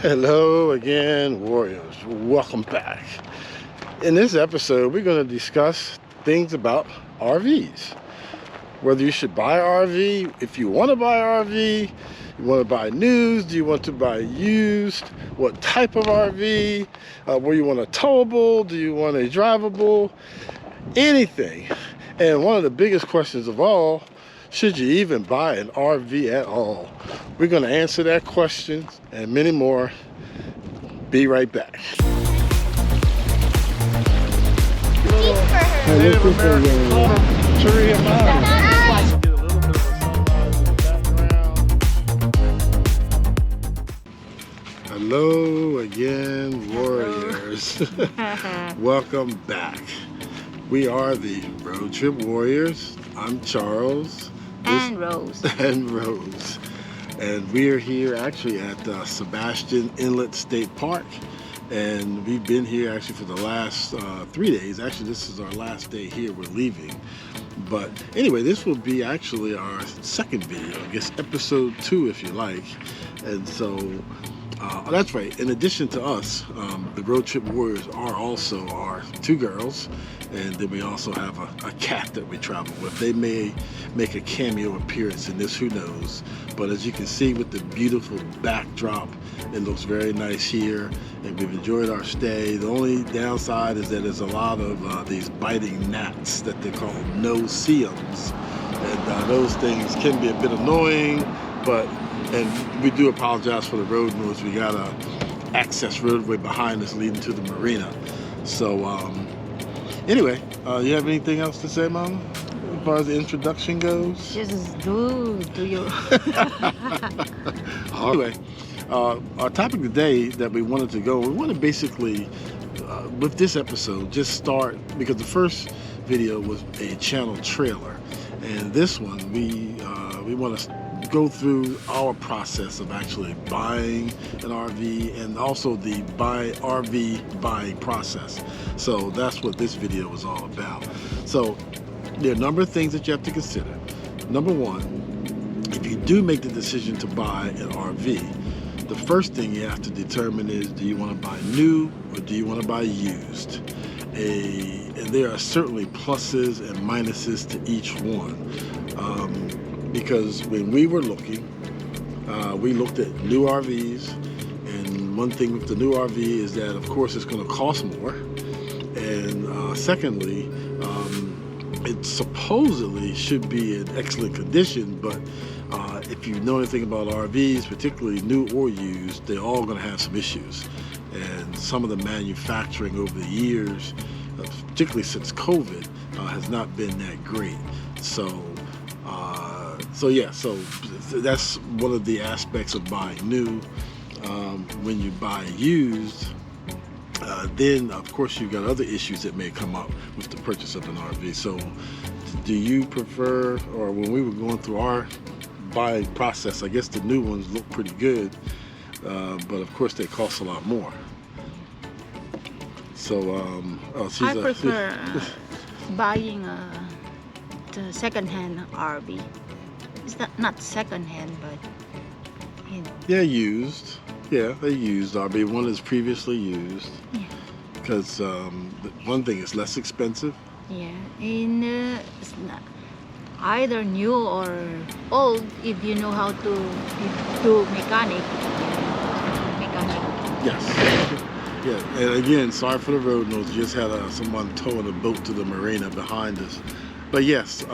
Hello again, warriors. Welcome back. In this episode, we're going to discuss things about RVs. Whether you should buy an RV, if you want to buy an RV, you want to buy new, do you want to buy used, what type of RV, where you want a towable, do you want a drivable, anything. And one of the biggest questions of all, should you even buy an RV at all? We're going to answer that question and many more. Be right back. Native American culture, tree and mountain. Get a little bit of a sunrise in the background. Hello again, warriors. Welcome back. We are the Road Trip Warriors. I'm Charles. And Rose. And Rose. And we are here actually at Sebastian Inlet State Park. And we've been here actually for the last 3 days. Actually, this is our last day here. We're leaving. But anyway, this will be actually our second video, I guess episode 2 if you like. And so that's right. In addition to us, the Road Trip Warriors are also our 2 girls. And then we also have a cat that we travel with. They may make a cameo appearance in this, who knows. But as you can see with the beautiful backdrop, it looks very nice here. And we've enjoyed our stay. The only downside is that there's a lot of these biting gnats that they call no-see-ums. And those things can be a bit annoying, and we do apologize for the road noise. We got a access roadway behind us leading to the marina. So anyway, you have anything else to say, Mama, as far as the introduction goes? Just do you? Anyway, our topic today that we wanted to go, we want to basically, with this episode, just start, because the first video was a channel trailer. And this one, we want to go through our process of actually buying an RV and also the RV buying process. So that's what this video is all about. So there are a number of things that you have to consider. Number one, if you do make the decision to buy an RV, the first thing you have to determine is, do you want to buy new or do you want to buy used? And there are certainly pluses and minuses to each one. Because when we were looking, we looked at new RVs, and one thing with the new RV is that, of course, it's going to cost more. And secondly, it supposedly should be in excellent condition, but if you know anything about RVs, particularly new or used, they're all going to have some issues. And some of the manufacturing over the years, particularly since COVID, has not been that great. So that's one of the aspects of buying new. When you buy used, then of course you've got other issues that may come up with the purchase of an RV. So do you prefer, or when we were going through our buying process, I guess the new ones look pretty good, but of course they cost a lot more. So I prefer buying the second-hand RV. It's not second-hand, but yeah, used. Yeah, they used RV. One is previously used. Yeah. Because one thing is less expensive. Yeah, and it's not either new or old if you know how to do mechanic. Yes. Yeah, and again, sorry for the road noise. Just had someone towing a boat to the marina behind us. But yes,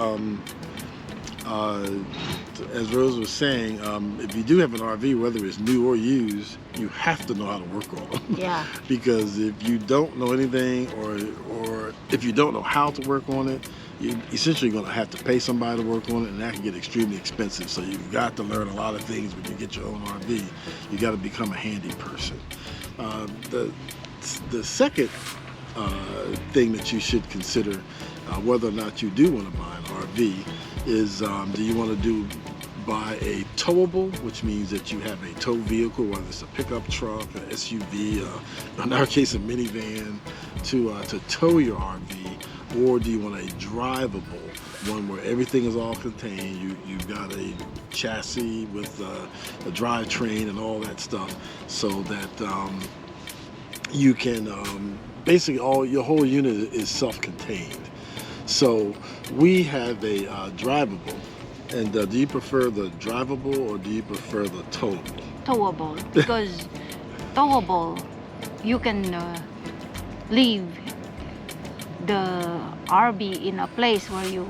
as Rose was saying, if you do have an RV, whether it's new or used, you have to know how to work on them. Yeah. Because if you don't know anything, or if you don't know how to work on it, you're essentially going to have to pay somebody to work on it, and that can get extremely expensive. So you've got to learn a lot of things when you get your own RV. You got to become a handy person. The second thing that you should consider, whether or not you do want to buy an RV, is do you want to buy a towable, which means that you have a tow vehicle, whether it's a pickup truck, an SUV, in our case a minivan, to tow your RV, or do you want a drivable one where everything is all contained. You've got a chassis with a drivetrain and all that stuff, so that you can basically your whole unit is self-contained. So we have a drivable. And do you prefer the drivable or do you prefer the towable? Towable, because towable, you can leave the RV in a place where you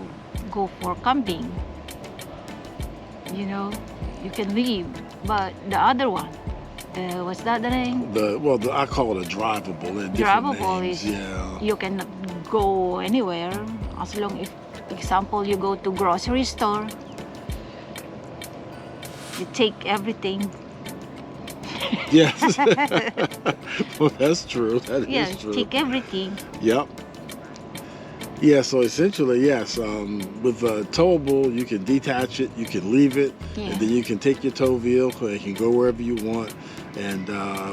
go for camping. You know, you can leave. But the other one, what's that the name? I call it a drivable. They're different Drivable names. is you can go anywhere as long if, example, you go to grocery store. You take everything. Yes. Well, that's true. That is true. Take everything. Yep. Yeah, so essentially, yes, with a towable, you can detach it, you can leave it, and then you can take your tow vehicle and you can go wherever you want. And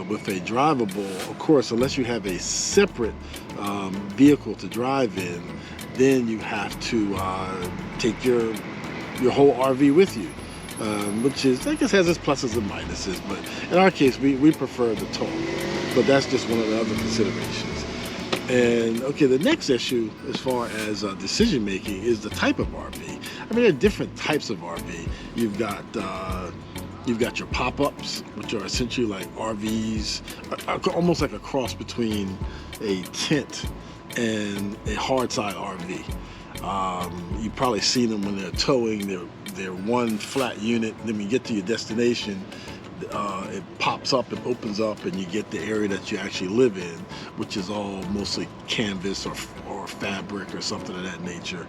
with a drivable, of course, unless you have a separate vehicle to drive in, then you have to take your whole RV with you. Which is, I guess, has its pluses and minuses, but in our case, we prefer the tow. But that's just one of the other considerations. And okay, the next issue, as far as decision making, is the type of RV. I mean, there are different types of RV. You've got your pop-ups, which are essentially like RVs, almost like a cross between a tent and a hard-side RV. You've probably seen them when they're towing. They're one flat unit. Then when you get to your destination, it pops up and opens up, and you get the area that you actually live in, which is all mostly canvas or fabric or something of that nature.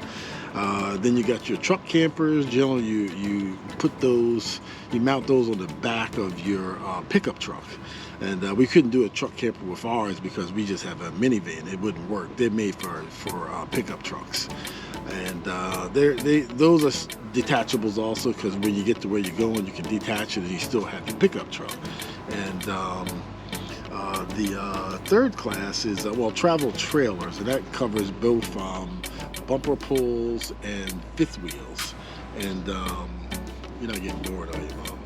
Then you got your truck campers. Generally, you mount those on the back of your pickup truck. And we couldn't do a truck camper with ours because we just have a minivan. It wouldn't work. They're made for pickup trucks. And those are detachables also, because when you get to where you're going, you can detach it and you still have your pickup truck. And the third class is travel trailers, and that covers both bumper pulls and fifth wheels. And you're not getting bored, are you, Mom?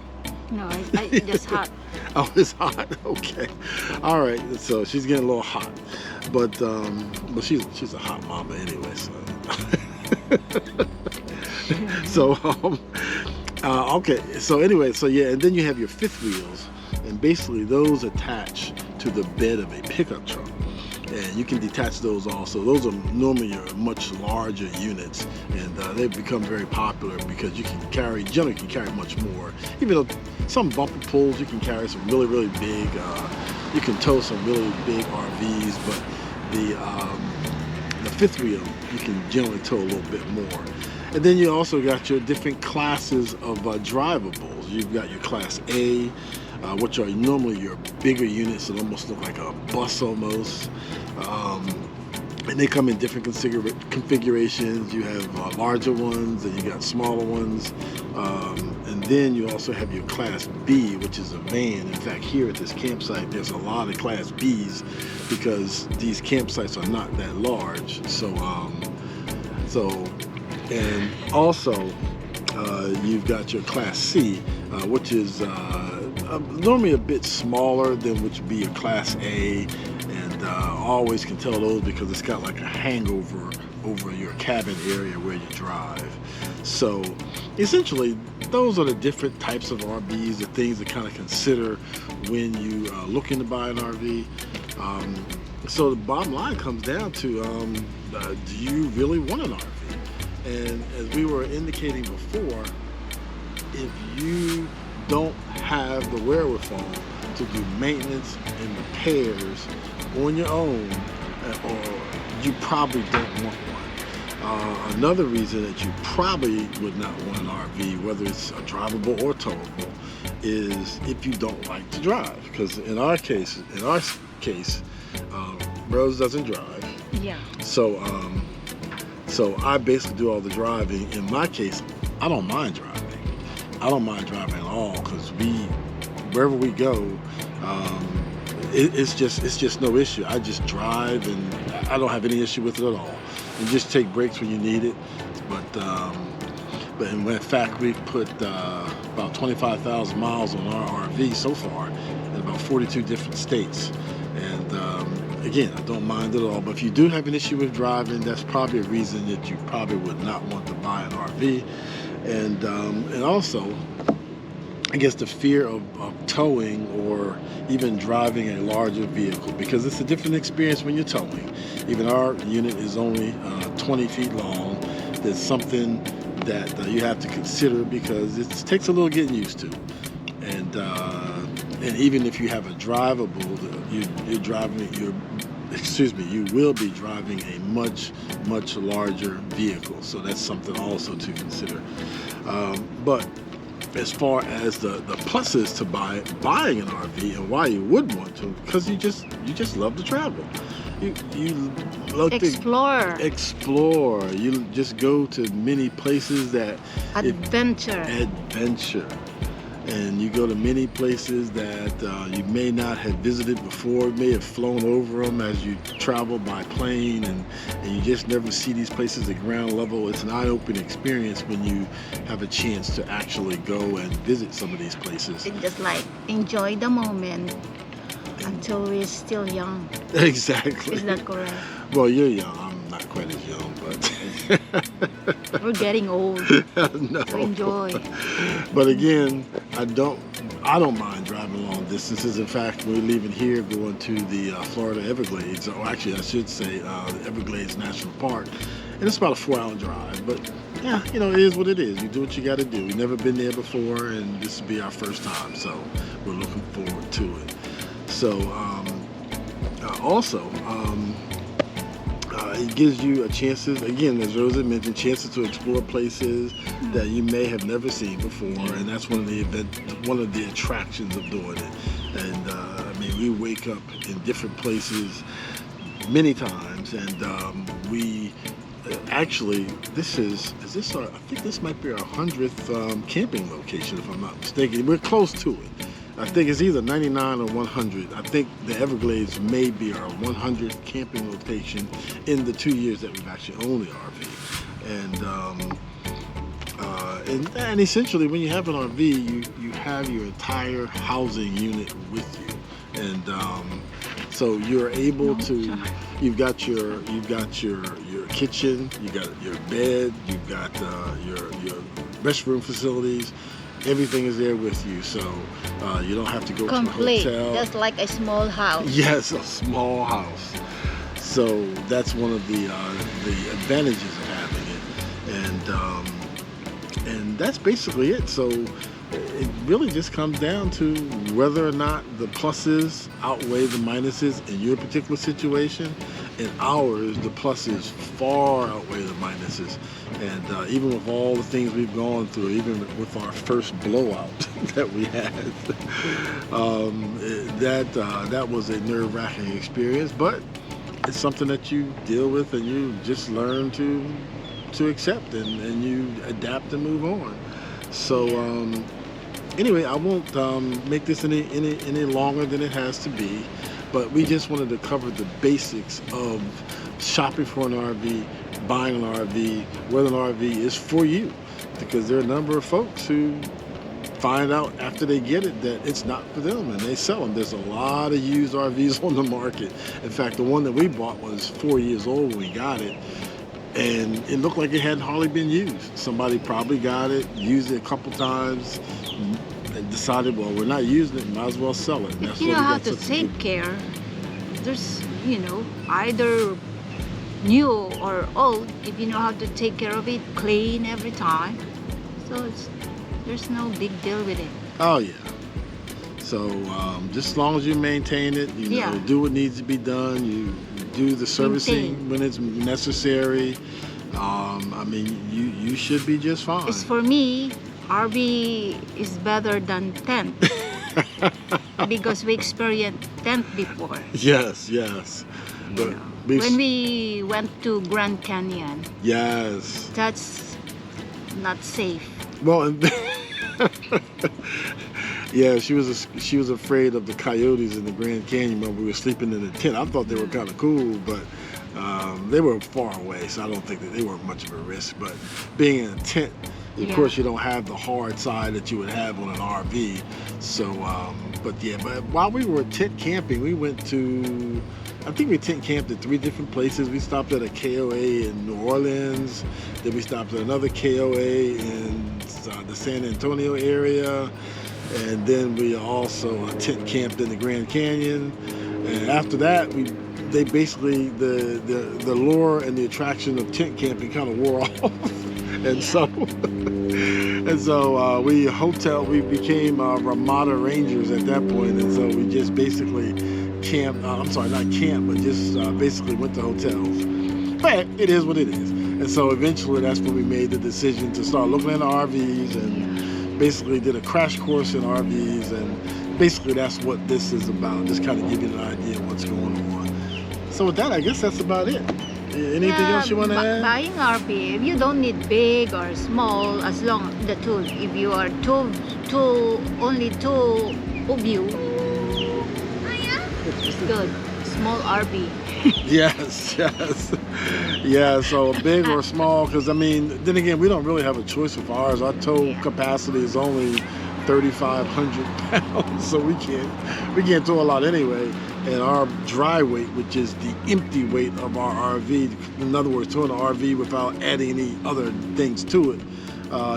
No, it's just hot. Oh, it's hot. Okay, all right. So she's getting a little hot, but she's a hot mama anyway. So, okay. So anyway, and then you have your fifth wheels, and basically those attach to the bed of a pickup truck, and you can detach those also. Those are normally your much larger units, and they've become very popular because generally can carry much more. Even though some bumper pulls, you can carry some really, really big, you can tow some really big RVs, but the fifth wheel, you can generally tow a little bit more. And then you also got your different classes of drivables. You've got your Class A, which are normally your bigger units that almost look like a bus almost. And they come in different configurations. You have larger ones, and you got smaller ones. And then you also have your Class B, which is a van. In fact, here at this campsite, there's a lot of Class Bs because these campsites are not that large. And also you've got your Class C, which is normally a bit smaller than which would be a Class A, and I always can tell those because it's got like a hangover over your cabin area where you drive. So essentially, those are the different types of RVs, the things to kind of consider when you are looking to buy an RV. So the bottom line comes down to, do you really want an RV? And as we were indicating before, if you don't have the wherewithal to do maintenance and repairs on your own, or you probably don't want one. Another reason that you probably would not want an RV, whether it's a drivable or towable, is if you don't like to drive. Because in our case, Rose doesn't drive. Yeah. So I basically do all the driving. In my case, I don't mind driving. I don't mind driving at all because wherever we go, it's just no issue. I just drive and I don't have any issue with it at all. And just take breaks when you need it. But in fact, we've put about 25,000 miles on our RV so far in about 42 different states. And again, I don't mind it at all. But if you do have an issue with driving, that's probably a reason that you probably would not want to buy an RV. And also, I guess the fear of towing or even driving a larger vehicle, because it's a different experience when you're towing. Even our unit is only 20 feet long. There's something that you have to consider because it takes a little getting used to. And even if you have a drivable, you will be driving a much larger vehicle. So that's something also to consider. But as far as the pluses to buying an RV and why you would want to, because you just love to travel. You love Explore. to explore. You just go to many places that Adventure. And you go to many places that you may not have visited before. You may have flown over them as you travel by plane, and you just never see these places at ground level. It's an eye-opening experience when you have a chance to actually go and visit some of these places. It's just like enjoy the moment until we're still young. Exactly. Is that correct? Well, you're young. I'm not quite as young, but We're getting old. no. So enjoy. But again, I don't mind driving long distances. In fact, we're leaving here going to the Florida Everglades, or actually I should say the Everglades National Park, and it's about a 4-hour drive. But yeah, it is what it is. You do what you got to do. We've never been there before, and this will be our first time, so we're looking forward to it. So also, it gives you a chances, again, as Rosa mentioned, chances to explore places that you may have never seen before, and that's one of the attractions of doing it. And I mean, we wake up in different places many times, and we actually, I think this might be our 100th camping location, if I'm not mistaken. We're close to it. I think it's either 99 or 100. I think the Everglades may be our 100th camping location in the 2 years that we've actually owned the RV. And essentially, when you have an RV, you have your entire housing unit with you, and so you're able to. You've got your kitchen, you got your bed, you've got your restroom facilities. Everything is there with you, so you don't have to go Complete. to a hotel. Just like a small house. Yes, a small house. So that's one of the advantages of having it, and that's basically it. So it really just comes down to whether or not the pluses outweigh the minuses in your particular situation. In ours, the pluses far outweigh the minuses. And even with all the things we've gone through, even with our first blowout that we had, that was a nerve-wracking experience. But it's something that you deal with and you just learn to accept, and you adapt and move on. So anyway, I won't make this any longer than it has to be. But we just wanted to cover the basics of shopping for an RV, buying an RV, whether an RV is for you. Because there are a number of folks who find out after they get it that it's not for them, and they sell them. There's a lot of used RVs on the market. In fact, the one that we bought was 4 years old when we got it, and it looked like it hadn't hardly been used. Somebody probably got it, used it a couple times, and decided, well, we're not using it, might as well sell it. And If you know how to take care, there's, either new or old, if you know how to take care of it, clean every time. So there's no big deal with it. Oh, yeah. So just as long as you maintain it, do what needs to be done, you do the servicing when it's necessary. I mean, you should be just fine. As for me, RV is better than tent because we experienced tent before. Yes. But when we went to Grand Canyon. Yes. That's not safe. Well, yeah, she was afraid of the coyotes in the Grand Canyon when we were sleeping in the tent. I thought they were kind of cool, but They were far away, so I don't think that they were much of a risk. But being in a tent, of course, you don't have the hard side that you would have on an RV. So, but while we were tent camping, we went to, I think we tent camped at 3 different places. We stopped at a KOA in New Orleans, then we stopped at another KOA in the San Antonio area, and then we also tent camped in the Grand Canyon. And after that, they basically, the lure and the attraction of tent camping kind of wore off. And so we became Ramada Rangers at that point, and so we just basically just basically went to hotels. But it is what it is. And so eventually that's when we made the decision to start looking at RVs, and basically did a crash course in RVs, and basically that's what this is about, just kind of give you an idea of what's going on. So with that, I guess that's about it. Anything else you want to add? Buying RV, you don't need big or small, as long the two. If you are only two of you, it's good. Small RV. Yes. Yeah, so big or small, because I mean, then again, we don't really have a choice with ours. Our tow capacity is only 3,500 pounds, so we can't tow a lot anyway. And our dry weight, which is the empty weight of our RV, in other words, towing an RV without adding any other things to it,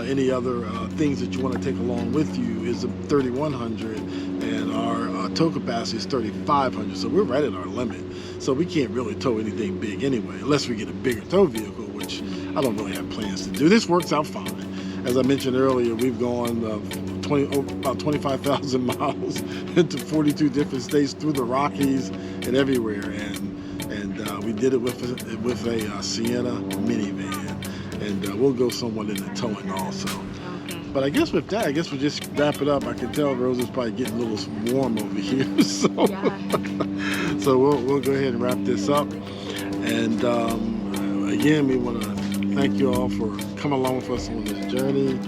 any other things that you want to take along with you, is 3,100, and our tow capacity is 3,500. So we're right at our limit. So we can't really tow anything big anyway, unless we get a bigger tow vehicle, which I don't really have plans to do. This works out fine. As I mentioned earlier, we've gone about 25,000 miles into 42 different states, through the Rockies and everywhere, and we did it with a Sienna minivan, and we'll go somewhat into towing also. Okay. But I guess with that, we'll just wrap it up. I can tell Rose is probably getting a little warm over here, so so we'll go ahead and wrap this up. And again, we want to thank you all for coming along with us on this journey.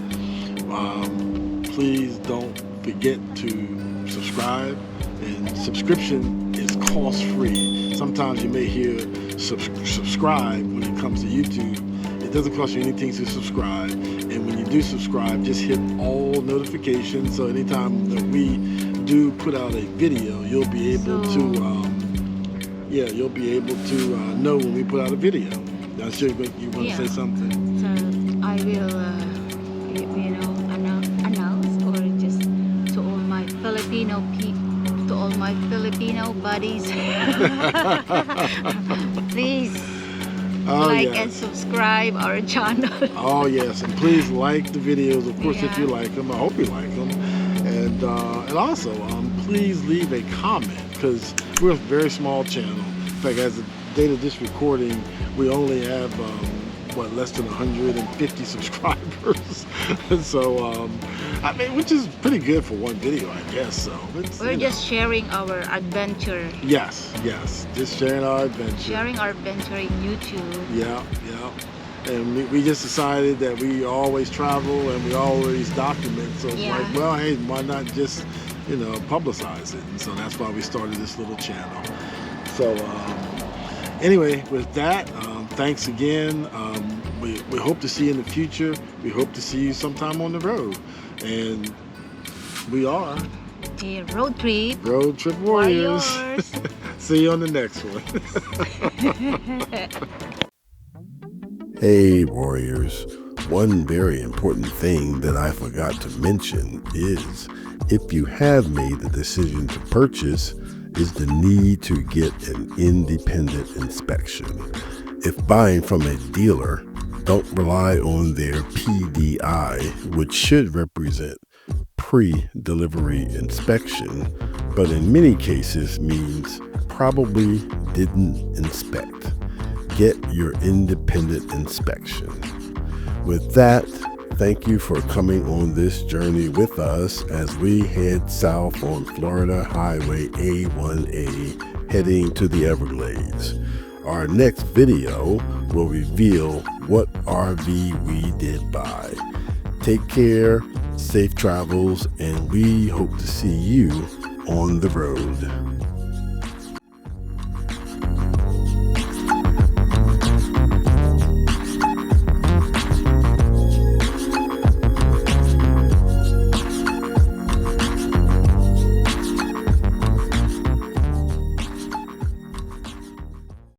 Please don't forget to subscribe, and subscription is cost-free. Sometimes you may hear subscribe when it comes to YouTube. It doesn't cost you anything to subscribe, and when you do subscribe, just hit all notifications, so anytime that we do put out a video, you'll be able to know when we put out a video. I'm sure you want to say something. So I will, announce, or just to all my Filipino people, to all my Filipino buddies, please and subscribe our channel. Oh yes, and please like the videos. Of course, if you like them, I hope you like them, and also please leave a comment, because we're a very small channel. In fact, as the date of this recording, we only have less than 150 subscribers. So I mean, which is pretty good for one video, I guess. So we're just sharing our adventure. Yes, just sharing our adventure. Sharing our adventure in YouTube. Yeah. And we just decided that we always travel and we always document. So it's like, well, hey, why not just publicize it? And so that's why we started this little channel. So anyway, with that, thanks again. We hope to see you in the future. We hope to see you sometime on the road. And we are the Road Trip Warriors. See you on the next one. Hey, Warriors. One very important thing that I forgot to mention is, if you have made the decision to purchase, is the need to get an independent inspection. If buying from a dealer, don't rely on their PDI, which should represent pre-delivery inspection, but in many cases means probably didn't inspect. Get your independent inspection. With that, thank you for coming on this journey with us as we head south on Florida Highway A1A, heading to the Everglades. Our next video will reveal what RV we did buy. Take care, safe travels, and we hope to see you on the road.